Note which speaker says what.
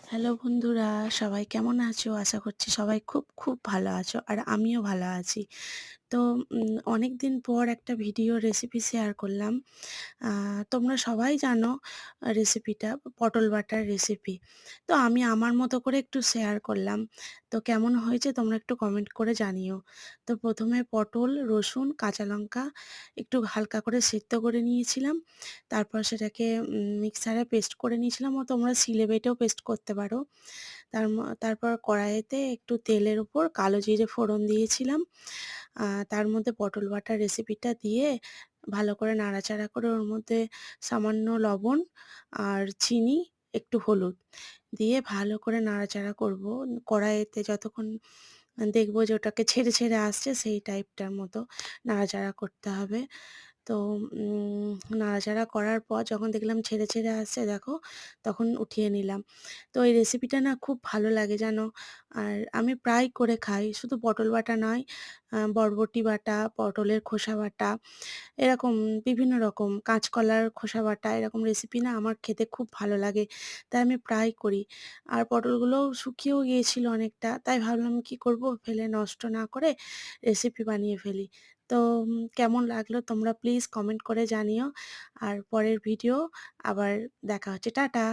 Speaker 1: Hello বন্ধুরা, সবাই কেমন আছো? আশা করছি সবাই খুব, খুব ভালো আছো। আর আমিও ভালো আছি। তো অনেকদিন পর একটা ভিডিও রেসিপি শেয়ার করলাম। আ তোমরা সবাই জানো রেসিপিটা পটল বাটার রেসিপি। তো আমি আমার মতো করে একটু শেয়ার করলাম। তো কেমন হয়েছে তোমরা একটু কমেন্ট করে জানিও। তো ১ম এ পটল, রসুন, কাঁচা লঙ্কা একটু হালকা করে সেদ্ধ করে নিয়েছিলাম। তারপর সেটাকে মিক্সারে পেস্ট করে নিয়েছিলাম ও তোমরা শিলে বেটেও পেস্ট করতে পারো। তারপর কড়াইতে একটু তেলের উপর কালো জিরে ফোড়ন দিয়েছিলাম। তার মধ্যে পটল বাটার রেসিপিটা দিয়ে ভালো করে নাড়াচাড়া করে ওর মধ্যে সামান্য লবণ আর চিনি, একটু হলুদ দিয়ে ভালো করে নাড়াচাড়া করব। কড়াইতে যতক্ষণ দেখব যে ওটাকে ছেড়ে, ছেড়ে আসছে সেই টাইপটার মতো নাড়াচাড়া করতে হবে। তো নাড়াচাড়া করার পর যখন দেখলাম ছেড়ে, ছেড়ে আসছে দেখো, তখন উঠিয়ে নিলাম। তো এই রেসিপিটা না খুব ভালো লাগে জানো। আর আমি প্রায় করে খাই। শুধু পটল বাটা নয়, বরবটি বাটা, পটলের খোসা বাটা, এরকম বিভিন্ন রকম কাঁচকলার খোসা বাটা এরকম রেসিপি না আমার খেতে খুব ভালো লাগে। তাই আমি প্রায় করি। আর পটলগুলোও শুকিয়েও গিয়েছিল অনেকটা। তাই ভাবলাম কি করব ফেলে নষ্ট না করে রেসিপি বানিয়ে ফেলি। তো কেমন লাগলো তোমরা প্লিজ কমেন্ট করে জানিও। আর পরের ভিডিও আবার দেখা হচ্ছে। টাটা।